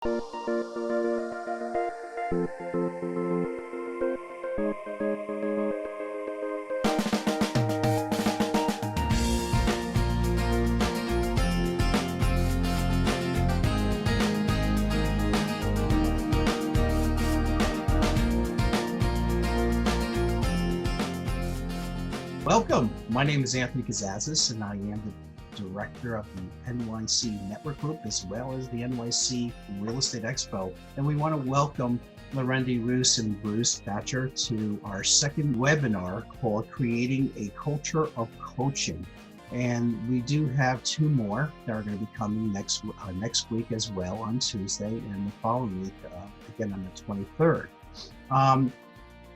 Welcome. My name is Anthony Kazazis, and I am the director of the NYC Network Group, as well as the NYC Real Estate Expo. And we want to welcome Larendee, Roos, and Bruce Boucher to our second webinar called Creating a Culture of Coaching. And we do have two more that are going to be coming next week as well on Tuesday, and the following week again on the 23rd.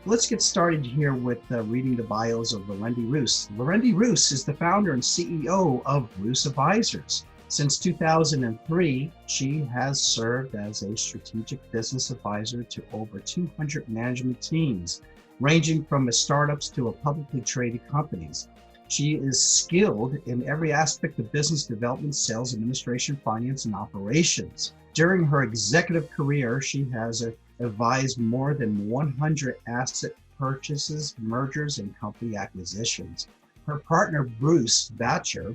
Let's get started here with reading the bios of Larendee Roos. Larendee Roos is the founder and CEO of Roos Advisors. Since 2003, she has served as a strategic business advisor to over 200 management teams, ranging from startups to publicly traded companies. She is skilled in every aspect of business development, sales, administration, finance, and operations. During her executive career, she has advised more than 100 asset purchases, mergers, and company acquisitions. Her partner, Bruce Boucher,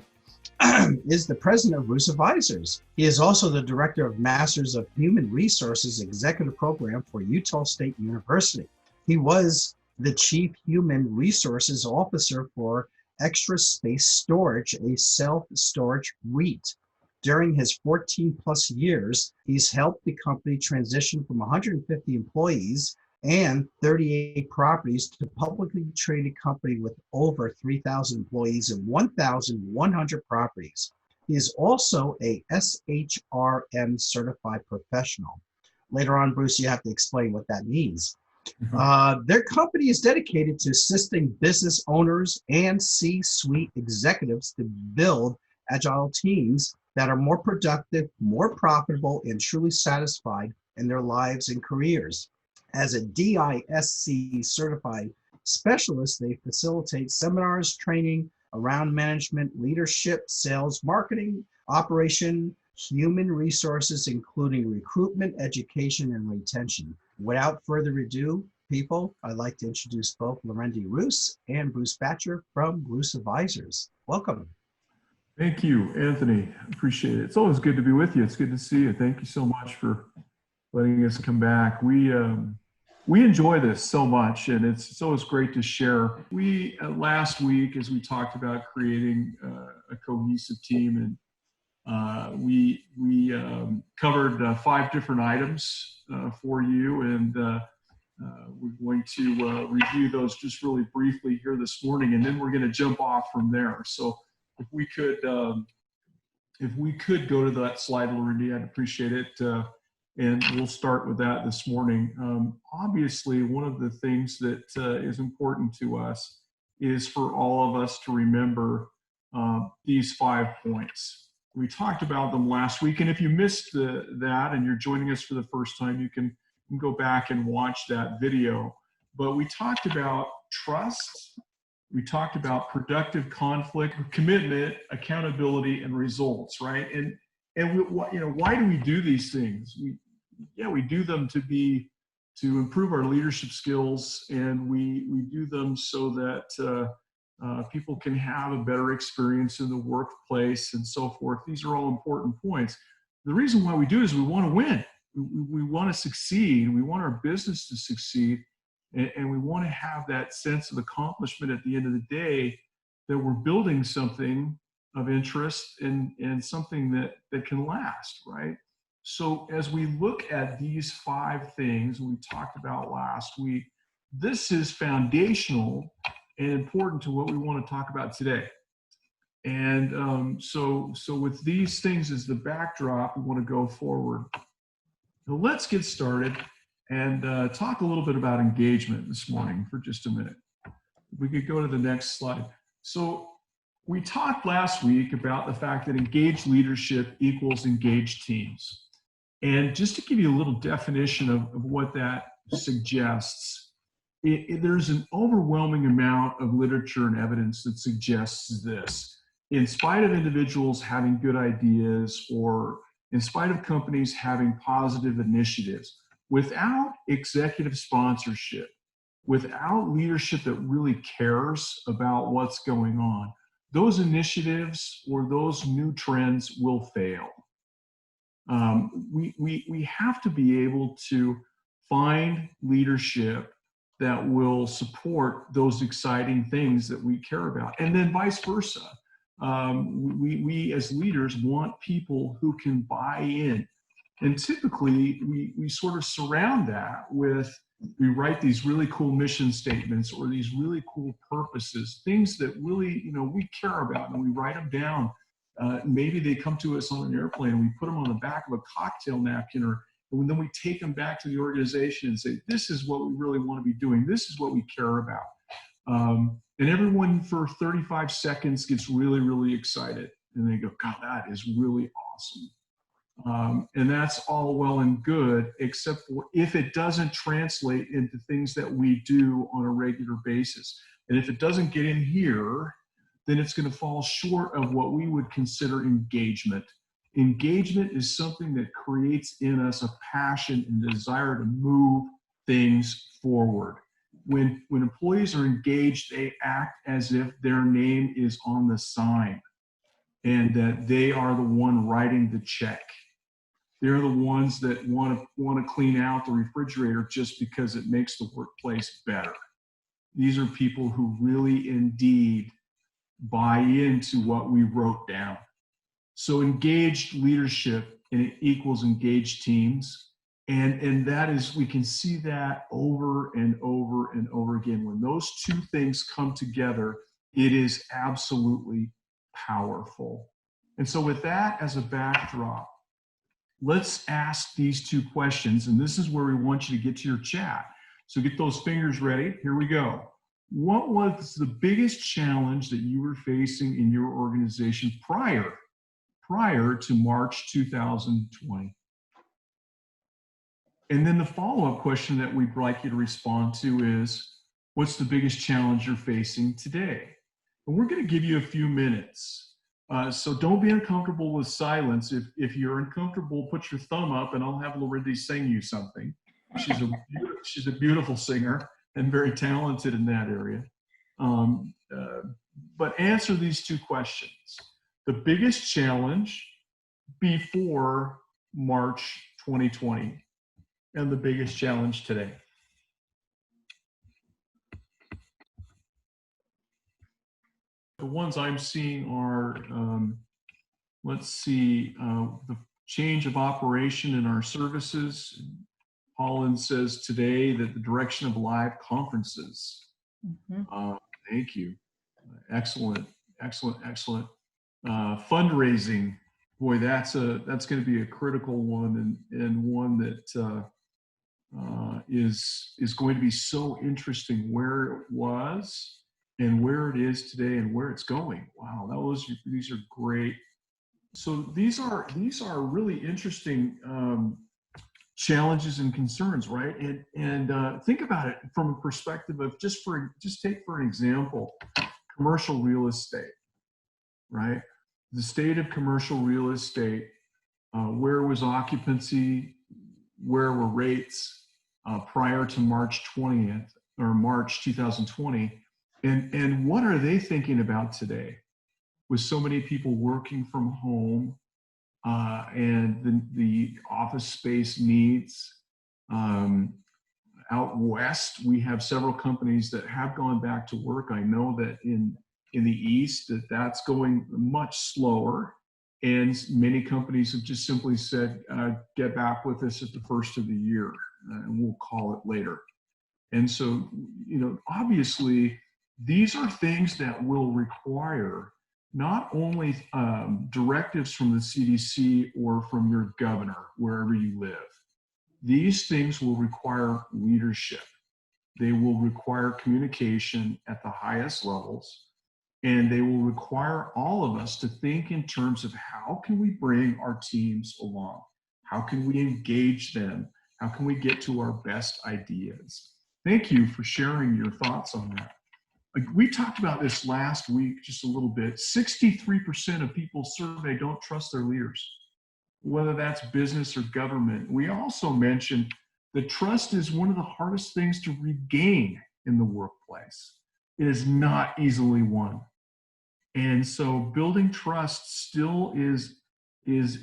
is the president of Roos Advisors. He is also the director of Masters of Human Resources Executive Program for Utah State University. He was the chief human resources officer for Extra Space Storage, a self-storage REIT. During his 14 plus years, he's helped the company transition from 150 employees and 38 properties to a publicly traded company with over 3,000 employees and 1,100 properties. He is also a SHRM certified professional. Later on, Bruce, you have to explain what that means. Their company is dedicated to assisting business owners and C-suite executives to build agile teams that are more productive, more profitable, and truly satisfied in their lives and careers. As a DISC certified specialist, they facilitate seminars, training around management, leadership, sales, marketing, operation, human resources, including recruitment, education, and retention. Without further ado, people, I'd like to introduce both Larendee Roos and Bruce Boucher from Roos Advisors. Welcome. Thank you, Anthony. Appreciate it. It's always good to be with you. It's good to see you. Thank you so much for letting us come back. We enjoy this so much, and it's always great to share. We last week, as we talked about creating a cohesive team, and we covered 5 different items for you, and we're going to review those just really briefly here this morning, and then we're going to jump off from there. So if we could go to that slide, Larendee, I'd appreciate it. And we'll start with that this morning. Obviously, one of the things that is important to us is for all of us to remember these 5 points. We talked about them last week, and if you missed that and you're joining us for the first time, you can go back and watch that video. But we talked about trust. We talked about productive conflict, commitment, accountability, and results, right? And why do we do these things? We do them to improve our leadership skills, and we do them so that people can have a better experience in the workplace and so forth. These are all important points. The reason why we do it is we want to win. We want to succeed. We want our business to succeed. And we want to have that sense of accomplishment at the end of the day, that we're building something of interest and something that can last, right? So as we look at these 5 things we talked about last week, this is foundational and important to what we want to talk about today. And so with these things as the backdrop, we want to go forward. Now let's get started and talk a little bit about engagement this morning for just a minute. We could go to the next slide. So we talked last week about the fact that engaged leadership equals engaged teams. And just to give you a little definition of what that suggests, there's an overwhelming amount of literature and evidence that suggests this. In spite of individuals having good ideas or in spite of companies having positive initiatives, without executive sponsorship, without leadership that really cares about what's going on, those initiatives or those new trends will fail. We have to be able to find leadership that will support those exciting things that we care about, and then vice versa. We as leaders want people who can buy in, and typically we sort of surround that with, we write these really cool mission statements or these really cool purposes, things that really, we care about, and we write them down. Maybe they come to us on an airplane and we put them on the back of a cocktail napkin, and then we take them back to the organization and say, this is what we really want to be doing. This is what we care about. And everyone for 35 seconds gets really, really excited. And they go, God, that is really awesome. And that's all well and good, except for if it doesn't translate into things that we do on a regular basis. And if it doesn't get in here, then it's going to fall short of what we would consider engagement. Engagement is something that creates in us a passion and desire to move things forward. When employees are engaged, they act as if their name is on the sign and that they are the one writing the check. They're the ones that want to clean out the refrigerator just because it makes the workplace better. These are people who really indeed buy into what we wrote down. So engaged leadership, and it equals engaged teams. And that is, we can see that over and over and over again. When those two things come together, it is absolutely powerful. And so with that as a backdrop, let's ask these two questions. And this is where we want you to get to your chat. So get those fingers ready. Here we go. What was the biggest challenge that you were facing in your organization prior to March 2020? And then the follow-up question that we'd like you to respond to is, what's the biggest challenge you're facing today? And we're going to give you a few minutes. So don't be uncomfortable with silence. If you're uncomfortable, put your thumb up and I'll have Larendee sing you something. She's a beautiful singer and very talented in that area. But answer these two questions. The biggest challenge before March 2020 and the biggest challenge today. The ones I'm seeing are, let's see, the change of operation in our services. Holland says today that the direction of live conferences. Mm-hmm. Thank you. Excellent, excellent, excellent. Fundraising, boy, that's going to be a critical one, and one that is going to be so interesting, where it was and where it is today and where it's going. Wow, these are great. So these are really interesting challenges and concerns, right? And think about it from a perspective of just take for an example, commercial real estate, right? The state of commercial real estate, where was occupancy, where were rates prior to March 20th or March 2020, and what are they thinking about today with so many people working from home and the office space needs. Out west, we have several companies that have gone back to work. I know that in the east that's going much slower, and many companies have just simply said, get back with us at the first of the year and we'll call it later. And so, obviously these are things that will require not only directives from the CDC or from your governor, wherever you live. These things will require leadership. They will require communication at the highest levels, and they will require all of us to think in terms of how can we bring our teams along? How can we engage them? How can we get to our best ideas? Thank you for sharing your thoughts on that. We talked about this last week just a little bit. 63% of people surveyed don't trust their leaders. whether that's business or government. We also mentioned that trust is one of the hardest things to regain in the workplace. It is not easily won. And so building trust still is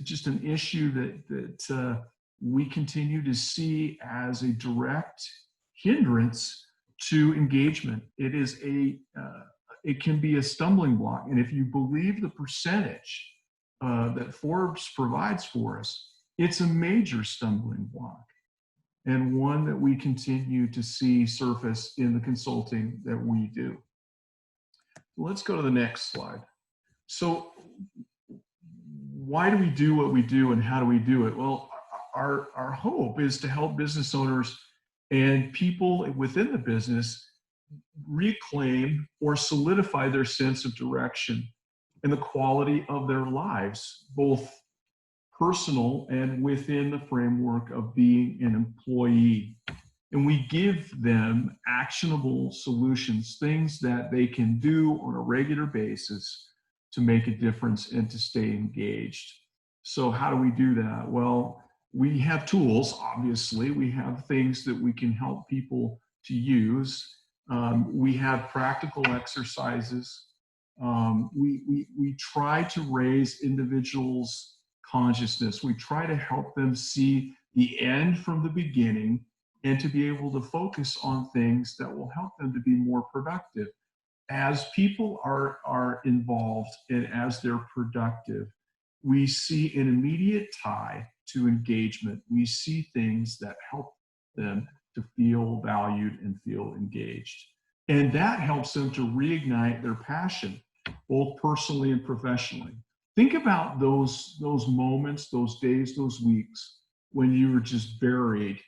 just an issue that we continue to see as a direct hindrance to engagement. It can be a stumbling block. And if you believe the percentage that Forbes provides for us, it's a major stumbling block, and one that we continue to see surface in the consulting that we do. Let's go to the next slide. So why do we do what we do, and how do we do it? Well, our hope is to help business owners and people within the business reclaim or solidify their sense of direction and the quality of their lives, both personal and within the framework of being an employee. And we give them actionable solutions, things that they can do on a regular basis to make a difference and to stay engaged. So how do we do that? Well, we have tools, obviously. We have things that we can help people to use. We have practical exercises. We try to raise individuals' consciousness. We try to help them see the end from the beginning and to be able to focus on things that will help them to be more productive. As people are involved and as they're productive, we see an immediate tie to engagement. We see things that help them to feel valued and feel engaged. And that helps them to reignite their passion, both personally and professionally. Think about those moments, those days, those weeks when you were just buried,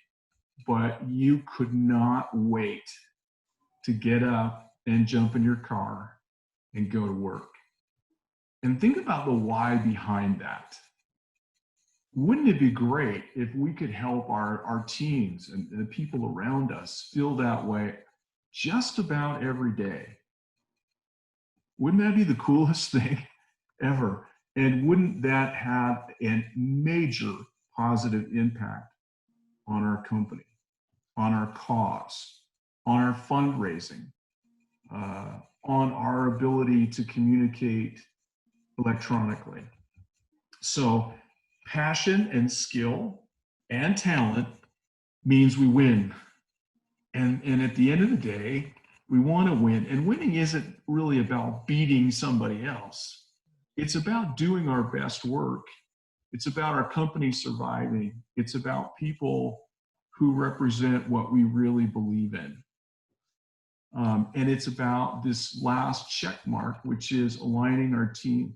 but you could not wait to get up and jump in your car and go to work. And think about the why behind that. Wouldn't it be great if we could help our teams and the people around us feel that way just about every day? Wouldn't that be the coolest thing ever? And wouldn't that have a major positive impact on our company, on our cause, on our fundraising, on our ability to communicate electronically? So passion and skill and talent means we win. And at the end of the day, we want to win. And winning isn't really about beating somebody else. It's about doing our best work. It's about our company surviving. It's about people who represent what we really believe in. And it's about this last check mark, which is aligning our team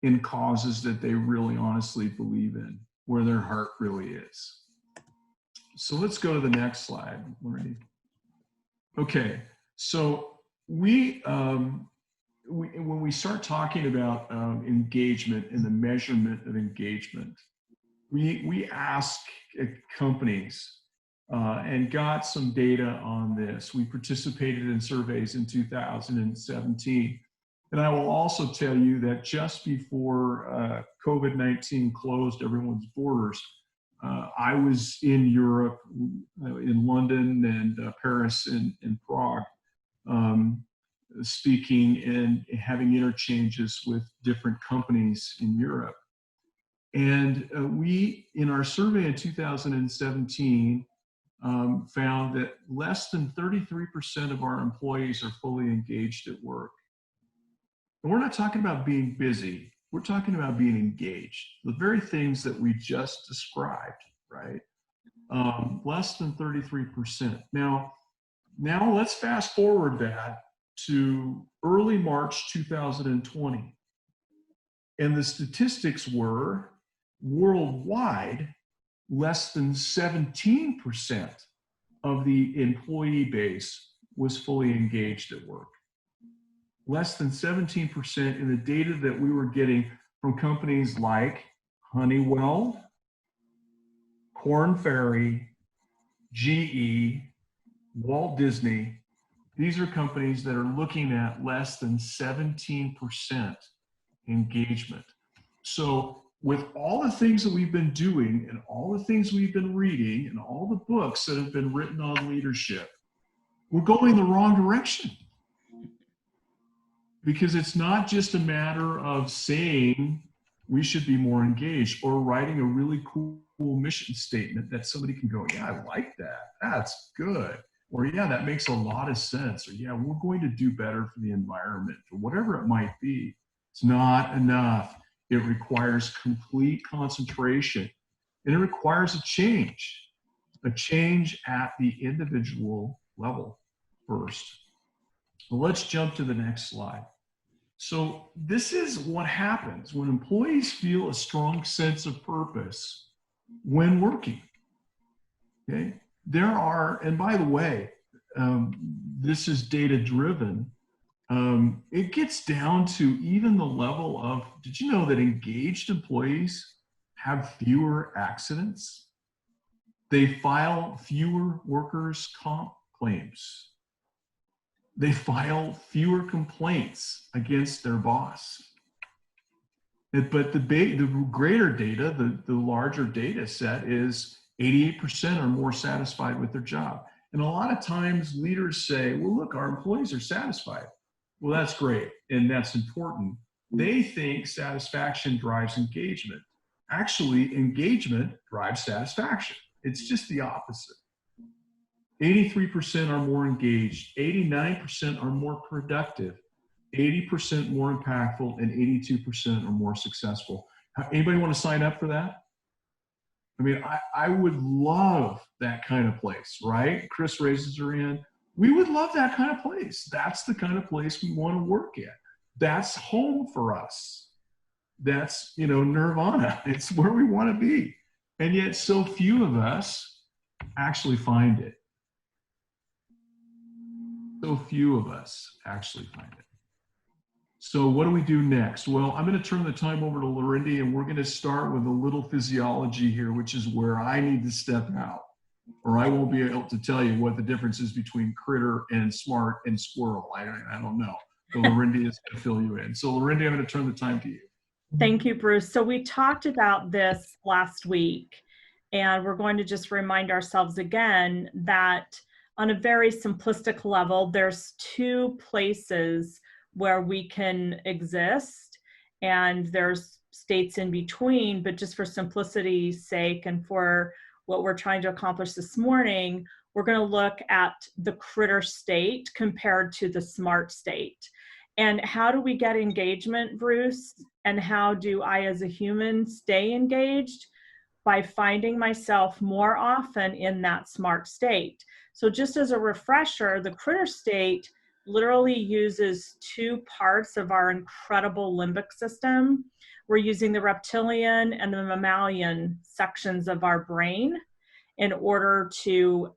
in causes that they really honestly believe in, where their heart really is. So let's go to the next slide, Larendee. Okay, so when we start talking about engagement and the measurement of engagement, we ask companies and got some data on this. We participated in surveys in 2017. And I will also tell you that just before COVID-19 closed everyone's borders, I was in Europe, in London and Paris and Prague, speaking and having interchanges with different companies in Europe. And we, in our survey in 2017, found that less than 33% of our employees are fully engaged at work. And we're not talking about being busy. We're talking about being engaged. The very things that we just described, right? Less than 33%. Now let's fast forward that to early March 2020. And the statistics were worldwide, less than 17% of the employee base was fully engaged at work. Less than 17% in the data that we were getting from companies like Honeywell, Korn Ferry, GE, Walt Disney. These are companies that are looking at less than 17% engagement. So with all the things that we've been doing and all the things we've been reading and all the books that have been written on leadership, we're going the wrong direction. Because it's not just a matter of saying we should be more engaged or writing a really cool mission statement that somebody can go, yeah, I like that. That's good. Or, yeah, that makes a lot of sense. Or, yeah, we're going to do better for the environment, or whatever it might be. It's not enough. It requires complete concentration, and it requires a change at the individual level first. Well, let's jump to the next slide. So this is what happens when employees feel a strong sense of purpose when working. Okay, there are, and by the way, this is data driven. It gets down to even the level of, did you know that engaged employees have fewer accidents? They file fewer workers' comp claims. They file fewer complaints against their boss. But the greater data, the larger data set is 88% are more satisfied with their job. And a lot of times leaders say, well, look, our employees are satisfied. Well, that's great, and that's important. They think satisfaction drives engagement. Actually, engagement drives satisfaction. It's just the opposite. 83% are more engaged, 89% are more productive, 80% more impactful, and 82% are more successful. Anybody want to sign up for that? I mean, I would love that kind of place, right? Chris raises her hand. We would love that kind of place. That's the kind of place we want to work at. That's home for us. That's, nirvana. It's where we want to be. And yet so few of us actually find it. So few of us actually find it. So what do we do next? Well, I'm going to turn the time over to Larendee, and we're going to start with a little physiology here, which is where I need to step out, or I won't be able to tell you what the difference is between critter and smart and squirrel. I don't know. So Larendee is going to fill you in. So Larendee, I'm going to turn the time to you. Thank you, Bruce. So we talked about this last week, and we're going to just remind ourselves again that on a very simplistic level, there's two places where we can exist, and there's states in between, but just for simplicity's sake and for what we're trying to accomplish this morning, we're going to look at the critter state compared to the smart state. And how do we get engagement, Bruce? And how do I as a human stay engaged? By finding myself more often in that smart state. So just as a refresher, the critter state literally uses two parts of our incredible limbic system. We're using the reptilian and the mammalian sections of our brain in order to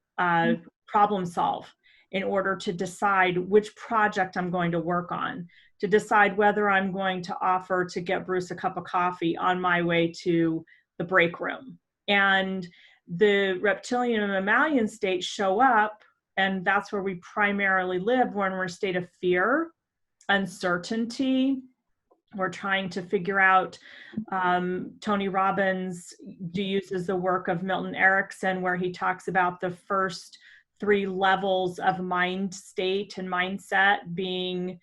problem solve, in order to decide which project I'm going to work on, to decide whether I'm going to offer to get Bruce a cup of coffee on my way to the break room. And the reptilian and mammalian states show up, and that's where we primarily live when we're in a state of fear, uncertainty. We're trying to figure out, Tony Robbins uses the work of Milton Erickson, where he talks about the first three levels of mind state and mindset being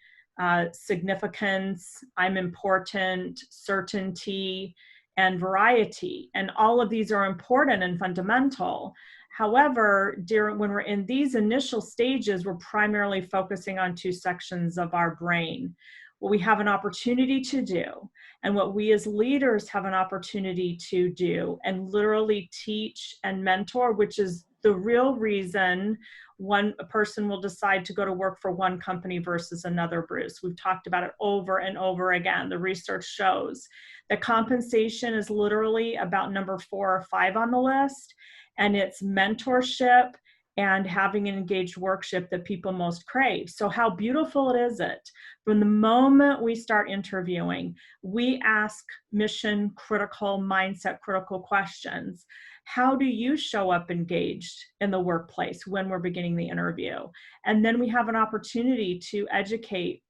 significance, I'm important, certainty, and variety. And all of these are important and fundamental. However, when we're in these initial stages, we're primarily focusing on two sections of our brain. What we have an opportunity to do, and what we as leaders have an opportunity to do, and literally teach and mentor, which is the real reason a person will decide to go to work for one company versus another, Bruce. We've talked about it over and over again. The research shows that compensation is literally about number 4 or 5 on the list, and it's mentorship and having an engaged workship that people most crave. So how beautiful is it? From the moment we start interviewing, we ask mission critical, mindset critical questions. How do you show up engaged in the workplace when we're beginning the interview? And then we have an opportunity to educate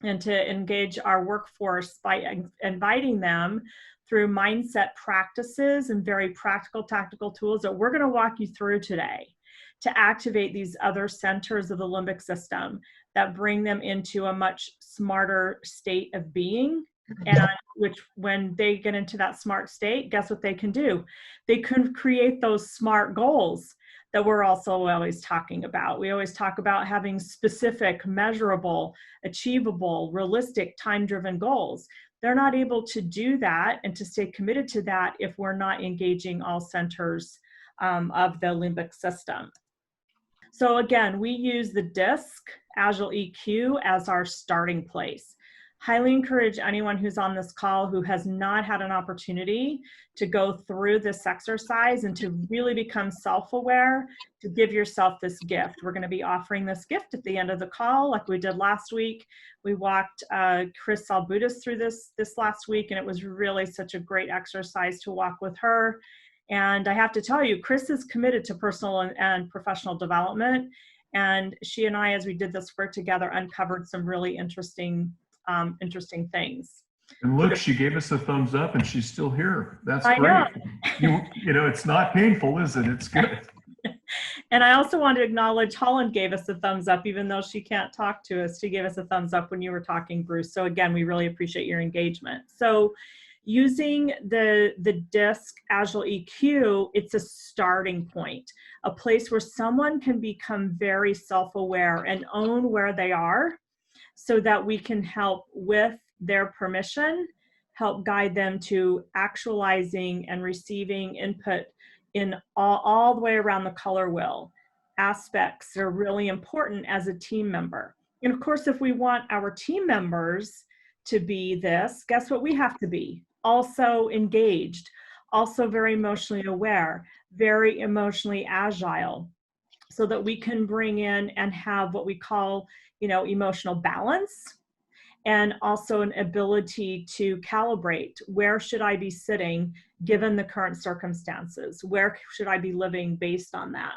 and to engage our workforce by inviting them through mindset practices and very practical tactical tools that we're going to walk you through today to activate these other centers of the limbic system that bring them into a much smarter state of being. And which, when they get into that smart state, guess what they can do? They can create those smart goals that we're also always talking about. We always talk about having specific, measurable, achievable, realistic, time-driven goals. They're not able to do that and to stay committed to that if we're not engaging all centers of the limbic system. So again, we use the DISC, Agile EQ, as our starting place. Highly encourage anyone who's on this call who has not had an opportunity to go through this exercise and to really become self-aware, to give yourself this gift. We're going to be offering this gift at the end of the call, like we did last week. We walked Chris Salbutis through this last week, and it was really such a great exercise to walk with her. And I have to tell you, Chris is committed to personal and professional development. And she and I, as we did this work together, uncovered some really interesting things. And look, she gave us a thumbs up and she's still here. That's I great. know. You know, it's not painful, is it? It's good. And I also want to acknowledge Holland gave us a thumbs up, even though she can't talk to us. She gave us a thumbs up when you were talking, Bruce. So again, we really appreciate your engagement. So using the DISC Agile EQ, it's a starting point, a place where someone can become very self-aware and own where they are, so that we can help, with their permission, help guide them to actualizing and receiving input in all the way around the color wheel. Aspects that are really important as a team member. And of course, if we want our team members to be this, guess what we have to be? Also engaged, also very emotionally aware, very emotionally agile, so that we can bring in and have what we call, emotional balance, and also an ability to calibrate. Where should I be sitting given the current circumstances? Where should I be living based on that?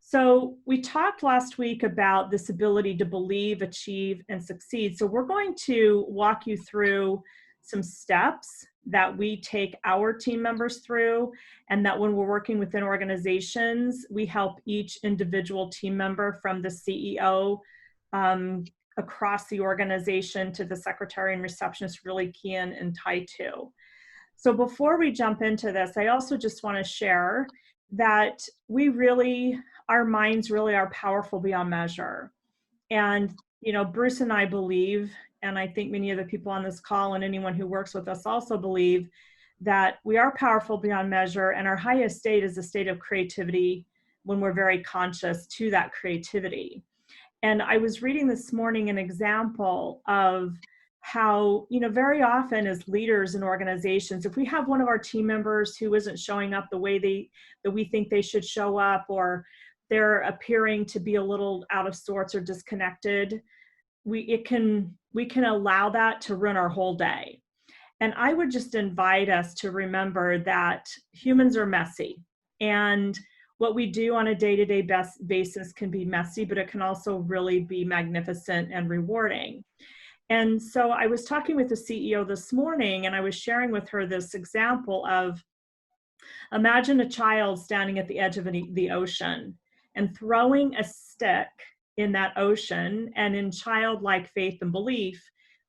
So we talked last week about this ability to believe, achieve, and succeed. So we're going to walk you through some steps that we take our team members through, and that when we're working within organizations, we help each individual team member, from the CEO across the organization to the secretary and receptionist, really key in and tie to. So before we jump into this, I also just want to share that our minds really are powerful beyond measure. And, Bruce and I believe, and I think many of the people on this call and anyone who works with us also believe, that we are powerful beyond measure, and our highest state is a state of creativity when we're very conscious to that creativity. And I was reading this morning an example of how, very often as leaders in organizations, if we have one of our team members who isn't showing up the way that we think they should show up, or they're appearing to be a little out of sorts or disconnected, we can allow that to ruin our whole day. And I would just invite us to remember that humans are messy, and what we do on a day-to-day basis can be messy, but it can also really be magnificent and rewarding. And so I was talking with the CEO this morning, and I was sharing with her this example of, imagine a child standing at the edge of the ocean and throwing a stick in that ocean, and in childlike faith and belief,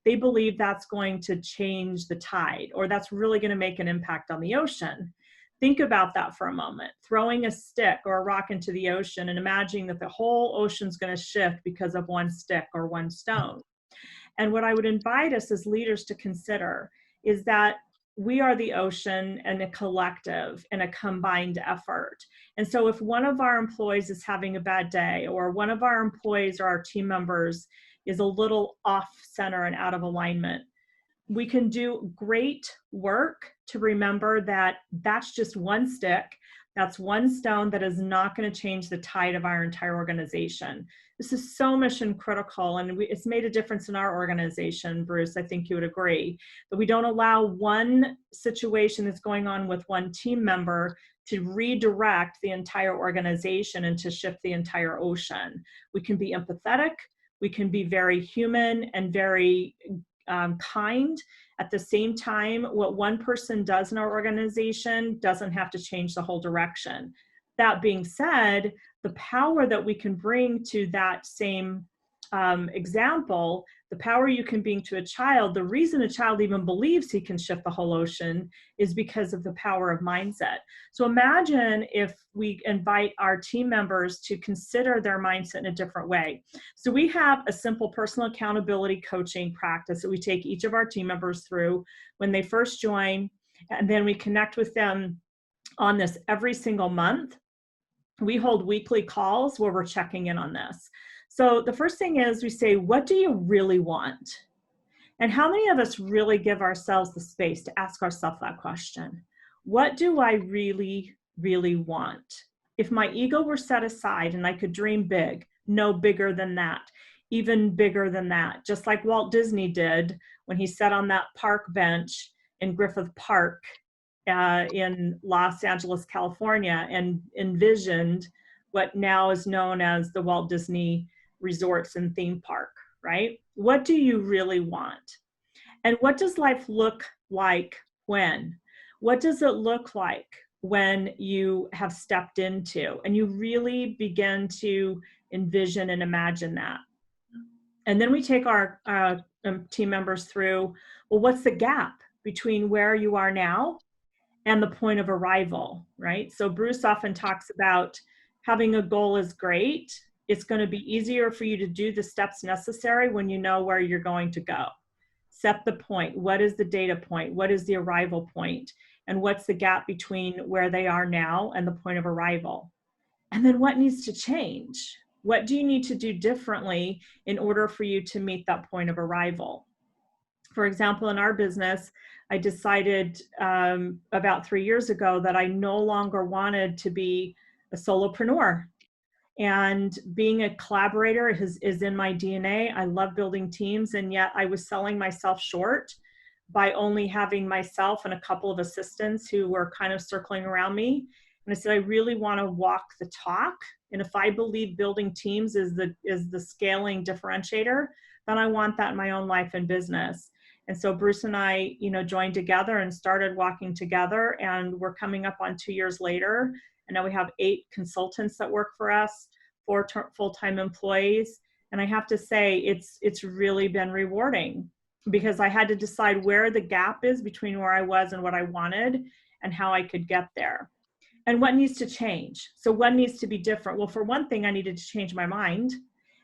they believe that's going to change the tide, or that's really going to make an impact on the ocean. Think about that for a moment. Throwing a stick or a rock into the ocean and imagining that the whole ocean's going to shift because of one stick or one stone. And what I would invite us as leaders to consider is that we are the ocean and a collective and a combined effort. And so if one of our employees is having a bad day, or one of our employees or our team members is a little off center and out of alignment, we can do great work to remember that that's just one stick, that's one stone that is not going to change the tide of our entire organization. This is so mission critical, and it's made a difference in our organization, Bruce. I think you would agree that we don't allow one situation that's going on with one team member to redirect the entire organization and to shift the entire ocean. We can be empathetic, We can be very human and very kind. At the same time, what one person does in our organization doesn't have to change the whole direction. That being said, the power that we can bring to that same example, the power you can bring to a child, the reason a child even believes he can shift the whole ocean is because of the power of mindset. So imagine if we invite our team members to consider their mindset in a different way. So we have a simple personal accountability coaching practice that we take each of our team members through when they first join, and then we connect with them on this every single month. We hold weekly calls where we're checking in on this. So the first thing is we say, what do you really want? And how many of us really give ourselves the space to ask ourselves that question? What do I really, really want? If my ego were set aside and I could dream big, no bigger than that, even bigger than that, just like Walt Disney did when he sat on that park bench in Griffith Park in Los Angeles, California, and envisioned what now is known as the Walt Disney Resorts and Theme Park, right? What do you really want? And what does life look like when? What does it look like when you have stepped into and you really begin to envision and imagine that? And then we take our team members through, well, what's the gap between where you are now and the point of arrival, right? So Bruce often talks about having a goal is great. It's going to be easier for you to do the steps necessary when you know where you're going to go. Set the point. What is the data point? What is the arrival point? And what's the gap between where they are now and the point of arrival? And then what needs to change? What do you need to do differently in order for you to meet that point of arrival? For example, in our business, I decided about 3 years ago that I no longer wanted to be a solopreneur. And being a collaborator is in my DNA. I love building teams, and yet I was selling myself short by only having myself and a couple of assistants who were kind of circling around me. And I said, I really want to walk the talk. And if I believe building teams is the scaling differentiator, then I want that in my own life and business. And so Bruce and I, joined together and started walking together, and we're coming up on 2 years later. And now we have 8 consultants that work for us, 4 full-time employees. And I have to say, it's really been rewarding because I had to decide where the gap is between where I was and what I wanted and how I could get there. And what needs to change? So what needs to be different? Well, for one thing, I needed to change my mind,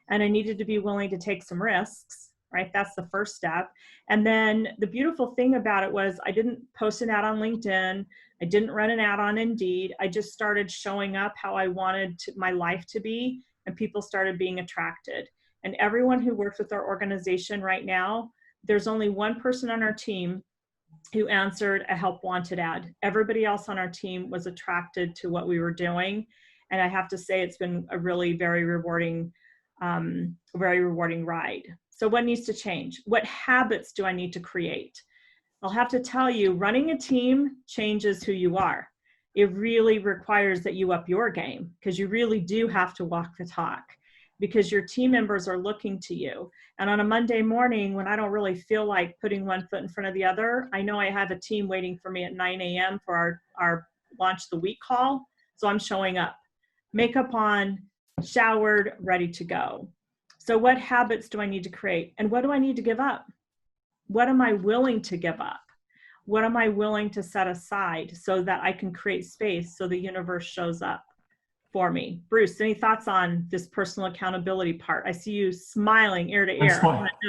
and I needed to be willing to take some risks, right? That's the first step. And then the beautiful thing about it was I didn't post an ad on LinkedIn. I didn't run an ad on Indeed. I just started showing up how I wanted my life to be, and people started being attracted. And everyone who works with our organization right now, there's only one person on our team who answered a help wanted ad. Everybody else on our team was attracted to what we were doing. And I have to say, it's been a really very rewarding ride. So what needs to change? What habits do I need to create? I'll have to tell you, running a team changes who you are. It really requires that you up your game, because you really do have to walk the talk, because your team members are looking to you. And on a Monday morning, when I don't really feel like putting one foot in front of the other, I know I have a team waiting for me at 9 a.m. for our launch the week call. So I'm showing up, makeup on, showered, ready to go. So what habits do I need to create? And what do I need to give up? What am I willing to give up? What am I willing to set aside so that I can create space so the universe shows up for me? Bruce, any thoughts on this personal accountability part? I see you smiling ear to ear.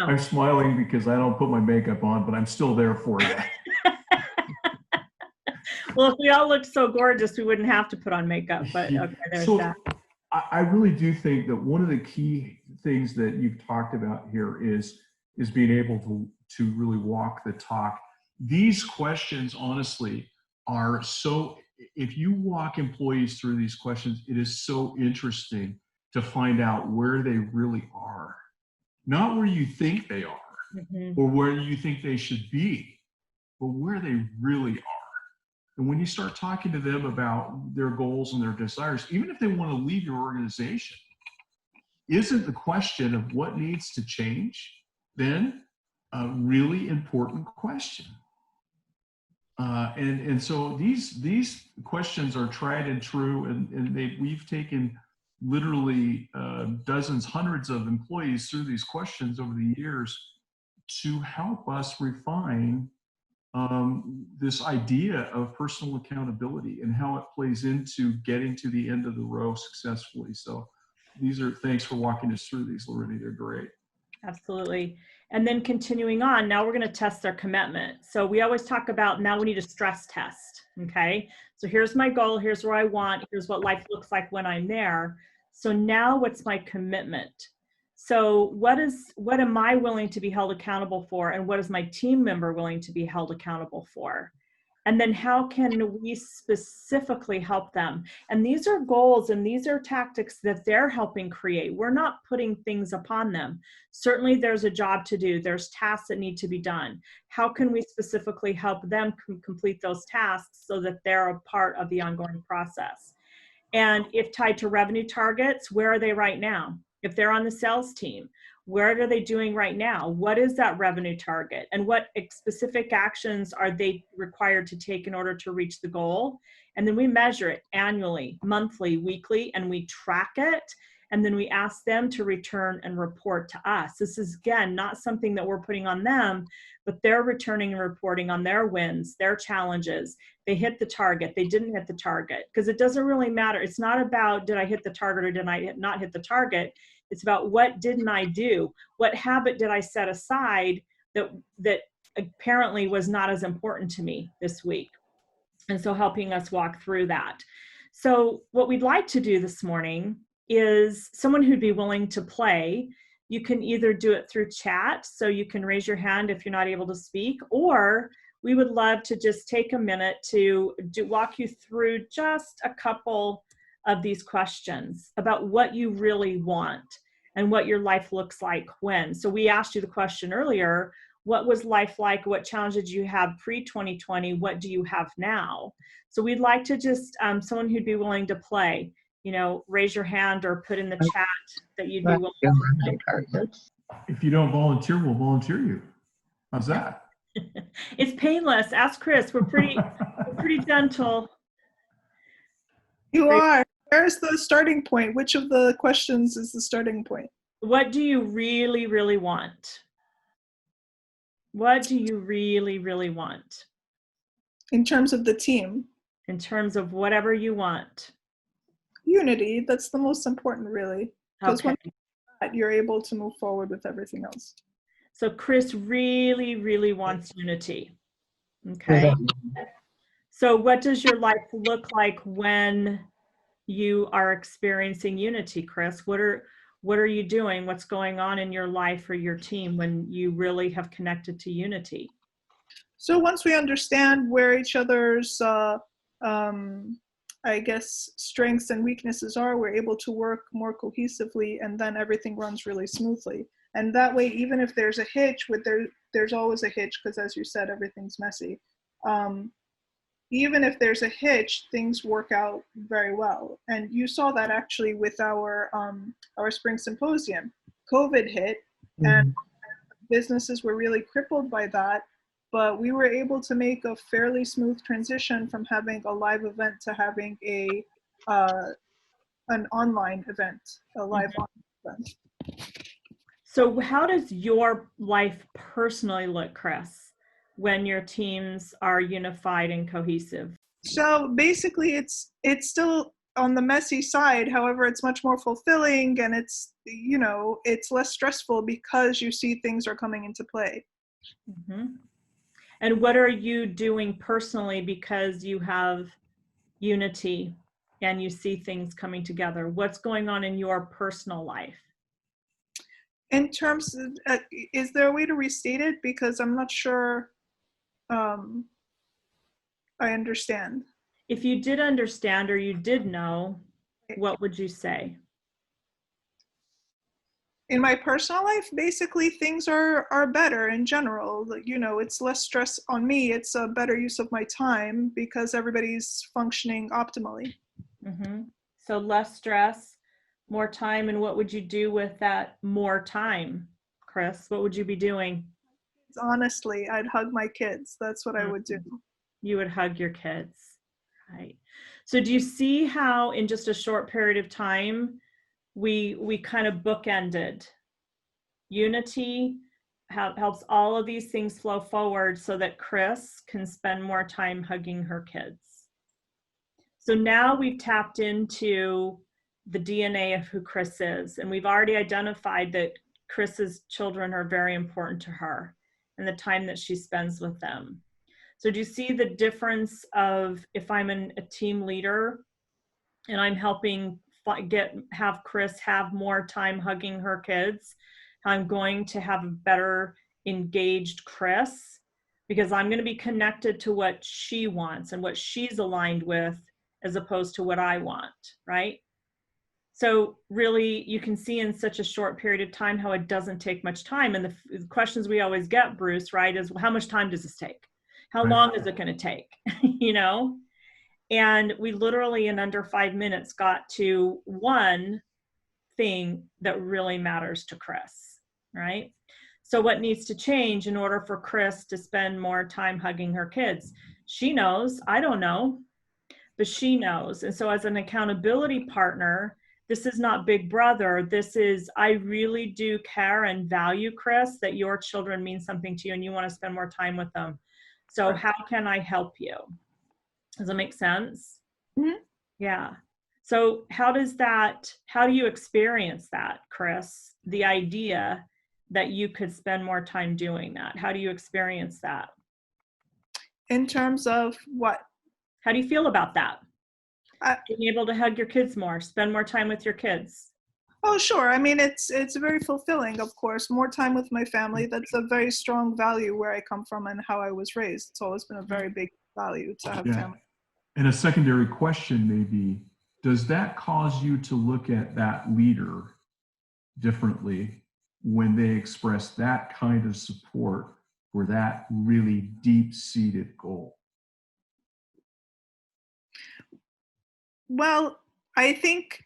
I'm smiling because I don't put my makeup on, but I'm still there for you. Well, if we all looked so gorgeous, we wouldn't have to put on makeup, but okay, there's that. I really do think that one of the key things that you've talked about here is being able to really walk the talk. These questions, honestly, are so, if you walk employees through these questions, it is so interesting to find out where they really are. Not where you think they are, or where you think they should be, but where they really are. And when you start talking to them about their goals and their desires, even if they want to leave your organization, isn't the question of what needs to change then a really important question? And so these questions are tried and true, and we've taken literally dozens, hundreds of employees through these questions over the years to help us refine this idea of personal accountability and how it plays into getting to the end of the row successfully. So thanks for walking us through these, Larendee. They're great. Absolutely. And then continuing on, now we're going to test their commitment. So we always talk about now we need a stress test. Okay. So here's my goal. Here's where I want. Here's what life looks like when I'm there. So now what's my commitment? So what am I willing to be held accountable for? And what is my team member willing to be held accountable for? And then how can we specifically help them? And these are goals and these are tactics that they're helping create. We're not putting things upon them. Certainly there's a job to do. There's tasks that need to be done. How can we specifically help them complete those tasks so that they're a part of the ongoing process? And if tied to revenue targets, where are they right now? If they're on the sales team, what are they doing right now? What is that revenue target? And what specific actions are they required to take in order to reach the goal? And then we measure it annually, monthly, weekly, and we track it. And then we ask them to return and report to us. This is, again, not something that we're putting on them, but they're returning and reporting on their wins, their challenges. They hit the target, they didn't hit the target, because it doesn't really matter. It's not about did I hit the target or did I not hit the target. It's about what didn't I do? What habit did I set aside that apparently was not as important to me this week? And so helping us walk through that. So what we'd like to do this morning is someone who'd be willing to play. You can either do it through chat, so you can raise your hand if you're not able to speak, or we would love to just take a minute to walk you through just a couple of these questions about what you really want and what your life looks like when. So we asked you the question earlier, what was life like? What challenges did you have pre-2020? What do you have now? So we'd like to just, someone who'd be willing to play, raise your hand or put in the chat that you'd be willing to. If you don't volunteer, we'll volunteer you. How's that? It's painless. Ask Chris. We're pretty gentle. You are. Where's the starting point? Which of the questions is the starting point? What do you really, really want? What do you really, really want? In terms of the team? In terms of whatever you want. Unity. That's the most important, really. Because Okay. when you're able to move forward with everything else. So Chris really, really wants unity. Okay. So what does your life look like when you are experiencing unity, Chris? What are you doing? What's going on in your life or your team when you really have connected to unity? So once we understand where each other's, I guess, strengths and weaknesses are, we're able to work more cohesively, and then everything runs really smoothly. And that way, even if there's a hitch, there's always a hitch, because as you said, everything's messy. Even if there's a hitch, things work out very well. And you saw that actually with our spring symposium. COVID hit, and businesses were really crippled by that, but we were able to make a fairly smooth transition from having a live event to having an online event, a live online event. So how does your life personally look, Chris, when your teams are unified and cohesive? So basically it's still on the messy side. However, it's much more fulfilling, and it's less stressful because you see things are coming into play. Mm-hmm. And what are you doing personally because you have unity and you see things coming together? What's going on in your personal life? In terms of, is there a way to restate it? Because I'm not sure I understand. If you did understand or you did know, what would you say? In my personal life, basically things are better in general. It's less stress on me. It's a better use of my time because everybody's functioning optimally. Mm-hmm. So less stress, More time, and what would you do with that more time, Chris? What would you be doing? Honestly, I'd hug my kids. That's what I would do. You would hug your kids, right? So do you see how in just a short period of time, we kind of bookended unity, helps all of these things flow forward so that Chris can spend more time hugging her kids. So now we've tapped into the DNA of who Chris is, and we've already identified that Chris's children are very important to her and the time that she spends with them. So do you see the difference of if I'm a team leader and I'm helping have Chris have more time hugging her kids, I'm going to have a better engaged Chris because I'm going to be connected to what she wants and what she's aligned with as opposed to what I want, right? So really you can see in such a short period of time how it doesn't take much time. And the questions we always get, Bruce, right, is how much time does this take? How long is it going to take? You know? And we literally in under 5 minutes got to one thing that really matters to Chris, right? So what needs to change in order for Chris to spend more time hugging her kids? She knows, I don't know, but she knows. And so as an accountability partner, this is not Big Brother. This is, I really do care and value, Chris, that your children mean something to you and you want to spend more time with them. So how can I help you? Does that make sense? Mm-hmm. Yeah. So how do you experience that, Chris? The idea that you could spend more time doing that. How do you experience that? In terms of what? How do you feel about that? Being able to hug your kids more, spend more time with your kids. Oh, sure. I mean, it's very fulfilling, of course. More time with my family. That's a very strong value where I come from and how I was raised. It's always been a very big value to have family. And a secondary question may be, does that cause you to look at that leader differently when they express that kind of support for that really deep-seated goal? Well, I think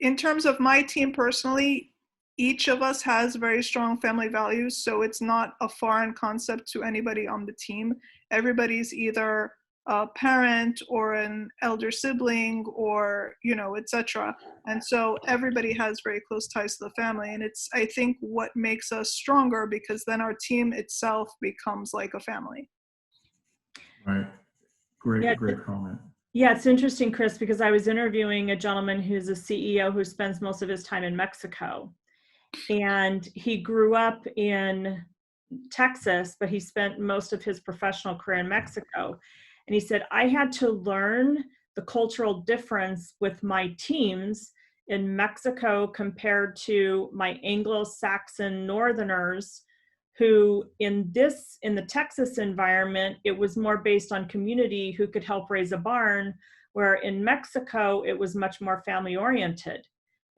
in terms of my team personally, each of us has very strong family values, so it's not a foreign concept to anybody on the team. Everybody's either a parent or an elder sibling or, etc. And so everybody has very close ties to the family. And it's, I think, what makes us stronger because then our team itself becomes like a family. Right. Great comment. Yeah, it's interesting, Chris, because I was interviewing a gentleman who's a CEO who spends most of his time in Mexico. And he grew up in Texas, but he spent most of his professional career in Mexico. And he said, I had to learn the cultural difference with my teams in Mexico compared to my Anglo-Saxon Northerners who in the Texas environment, it was more based on community who could help raise a barn, where in Mexico, it was much more family oriented.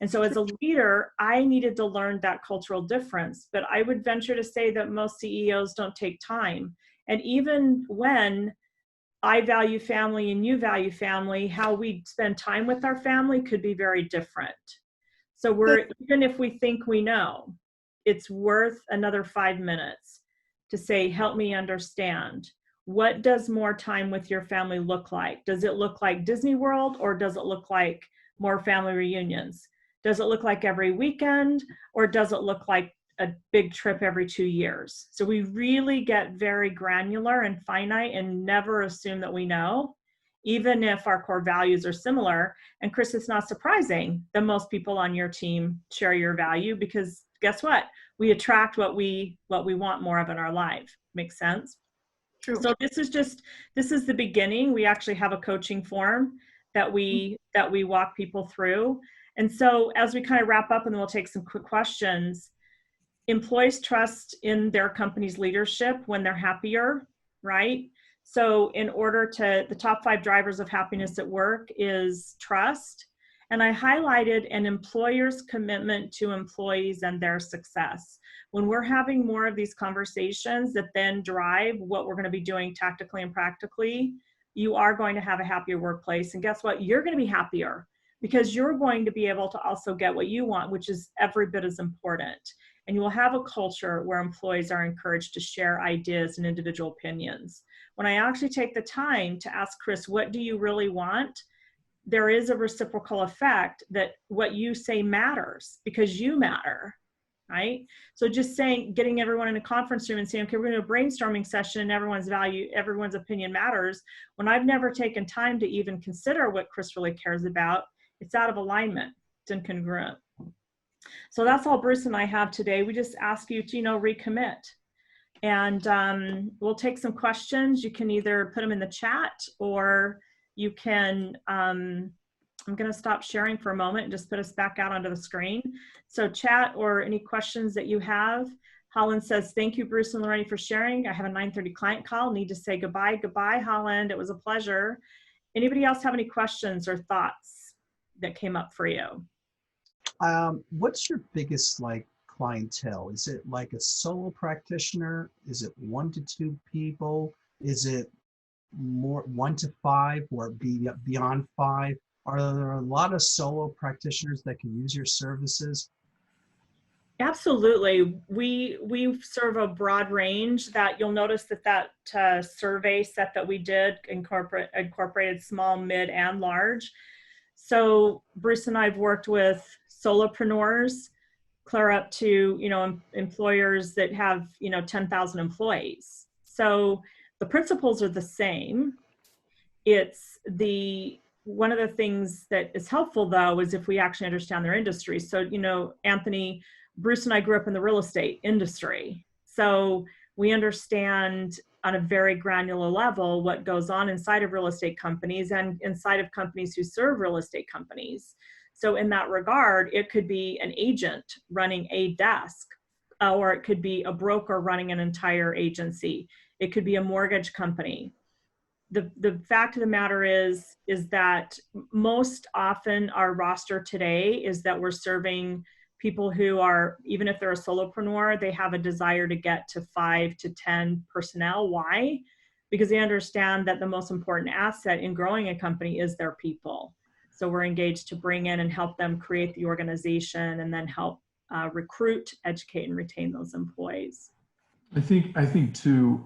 And so as a leader, I needed to learn that cultural difference, but I would venture to say that most CEOs don't take time. And even when I value family and you value family, how we spend time with our family could be very different. So even if we think we know, it's worth another 5 minutes to say, help me understand. What does more time with your family look like? Does it look like Disney World or does it look like more family reunions? Does it look like every weekend or does it look like a big trip every 2 years? So we really get very granular and finite and never assume that we know, even if our core values are similar. And Chris, it's not surprising that most people on your team share your value because guess what? We attract what we want more of in our life. Makes sense? True. So this is the beginning. We actually have a coaching form that we walk people through. And so as we kind of wrap up and then we'll take some quick questions, employees trust in their company's leadership when they're happier, right? So in order the top 5 drivers of happiness at work is trust. And I highlighted an employer's commitment to employees and their success. When we're having more of these conversations that then drive what we're going to be doing tactically and practically, you are going to have a happier workplace. And guess what? You're going to be happier because you're going to be able to also get what you want, which is every bit as important. And you will have a culture where employees are encouraged to share ideas and individual opinions. When I actually take the time to ask Chris, what do you really want? There is a reciprocal effect that what you say matters because you matter, right? So just saying, getting everyone in a conference room and saying, okay, we're going to do a brainstorming session and everyone's opinion matters. When I've never taken time to even consider what Chris really cares about, it's out of alignment. It's incongruent. So that's all Bruce and I have today. We just ask you to, recommit. And we'll take some questions. You can either put them in the chat or you can, I'm going to stop sharing for a moment and just put us back out onto the screen. So chat or any questions that you have. Holland says, thank you, Bruce and Larendee, for sharing. I have a 9:30 client call. Need to say goodbye. Goodbye, Holland. It was a pleasure. Anybody else have any questions or thoughts that came up for you? What's your biggest clientele? Is it like a solo practitioner? Is it 1 to 2 people? Is it more 1 to 5 or beyond 5? Are there a lot of solo practitioners that can use your services? Absolutely. We serve a broad range. That you'll notice that survey set that we did incorporated small, mid, and large. So Bruce and I have worked with solopreneurs, clear up to employers that have 10,000 employees. So the principles are the same. It's one of the things that is helpful though is if we actually understand their industry. So Anthony, Bruce and I grew up in the real estate industry, so we understand on a very granular level what goes on inside of real estate companies and inside of companies who serve real estate companies. So in that regard, it could be an agent running a desk, or it could be a broker running an entire agency. It could be a mortgage company. The fact of the matter is that most often our roster today is that we're serving people who are, even if they're a solopreneur, they have a desire to get to 5 to 10 personnel. Why? Because they understand that the most important asset in growing a company is their people. So we're engaged to bring in and help them create the organization and then help recruit, educate, and retain those employees. I think too,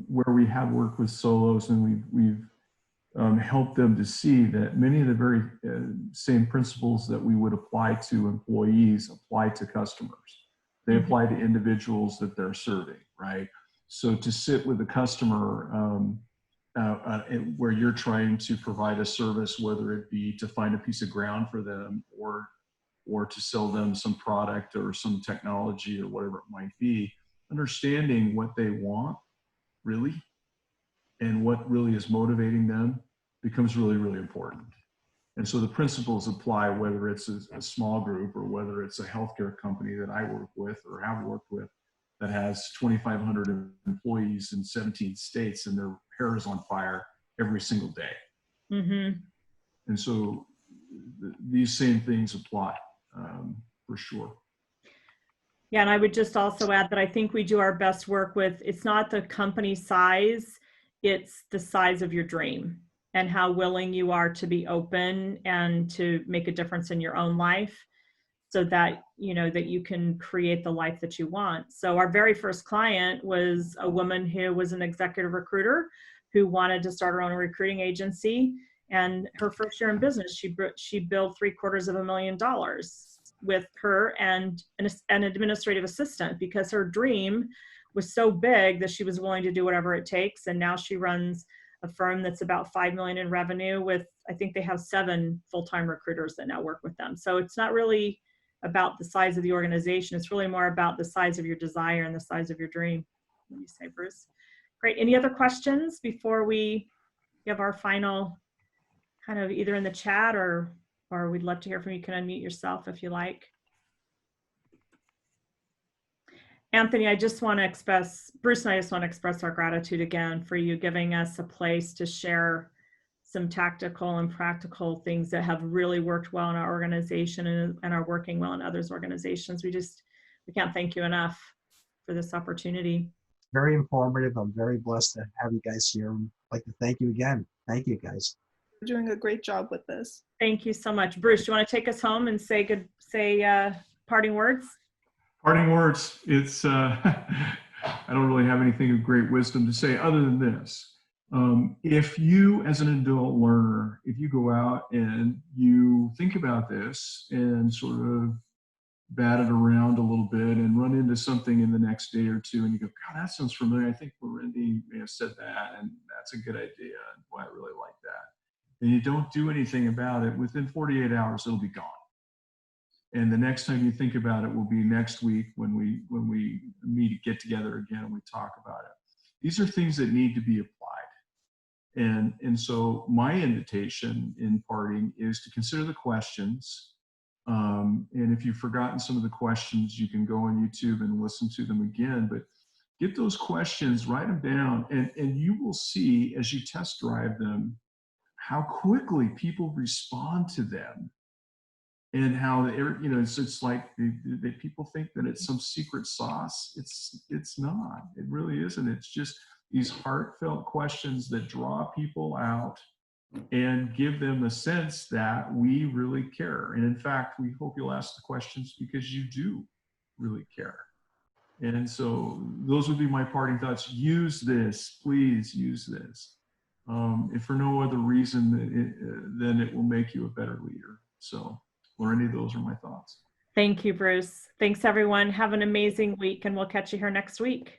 where we have worked with solos and we've helped them to see that many of the very same principles that we would apply to employees apply to customers. They apply to individuals that they're serving, right? So to sit with the customer where you're trying to provide a service, whether it be to find a piece of ground for them or to sell them some product or some technology or whatever it might be, understanding what they want really and what really is motivating them becomes really, really important. And so the principles apply whether it's a small group or whether it's a healthcare company that I work with or have worked with that has 2,500 employees in 17 states and their hair is on fire every single day. Mm-hmm. And so these same things apply for sure. Yeah, and I would just also add that I think we do our best work with, it's not the company size, it's the size of your dream and how willing you are to be open and to make a difference in your own life so that, that you can create the life that you want. So our very first client was a woman who was an executive recruiter who wanted to start her own recruiting agency. And her first year in business, she billed $750,000 with her and an administrative assistant because her dream was so big that she was willing to do whatever it takes. And now she runs a firm that's about $5 million in revenue with, I think they have 7 full-time recruiters that now work with them. So it's not really about the size of the organization. It's really more about the size of your desire and the size of your dream. What do you say, Bruce? Great. Any other questions before we give our final kind of either in the chat or we'd love to hear from you. You can unmute yourself if you like. Anthony, I just want to express, Bruce and I just want to express our gratitude again for you giving us a place to share some tactical and practical things that have really worked well in our organization and are working well in others' organizations. We can't thank you enough for this opportunity. Very informative. I'm very blessed to have you guys here. I'd like to thank you again. Thank you, guys. doing a great job with this. Thank you so much. Bruce, do you want to take us home and say parting words? Parting words. It's I don't really have anything of great wisdom to say other than this. If you, as an adult learner, if you go out and you think about this and sort of bat it around a little bit and run into something in the next day or two and you go, God, that sounds familiar. I think Larendee may have said that, and that's a good idea. And boy, I really like that. And you don't do anything about it, within 48 hours, it'll be gone. And the next time you think about it will be next week when we get together again and we talk about it. These are things that need to be applied. And so my invitation in parting is to consider the questions. And if you've forgotten some of the questions, you can go on YouTube and listen to them again. But get those questions, write them down, and you will see as you test drive them how quickly people respond to them. And how it's like people think that it's some secret sauce. It's not. It really isn't. It's just these heartfelt questions that draw people out and give them a sense that we really care. And in fact, we hope you'll ask the questions because you do really care. And so those would be my parting thoughts. Use this, please use this. If for no other reason then it will make you a better leader. So. Larendee, those are my thoughts. Thank you, Bruce. Thanks, everyone. Have an amazing week, and we'll catch you here next week.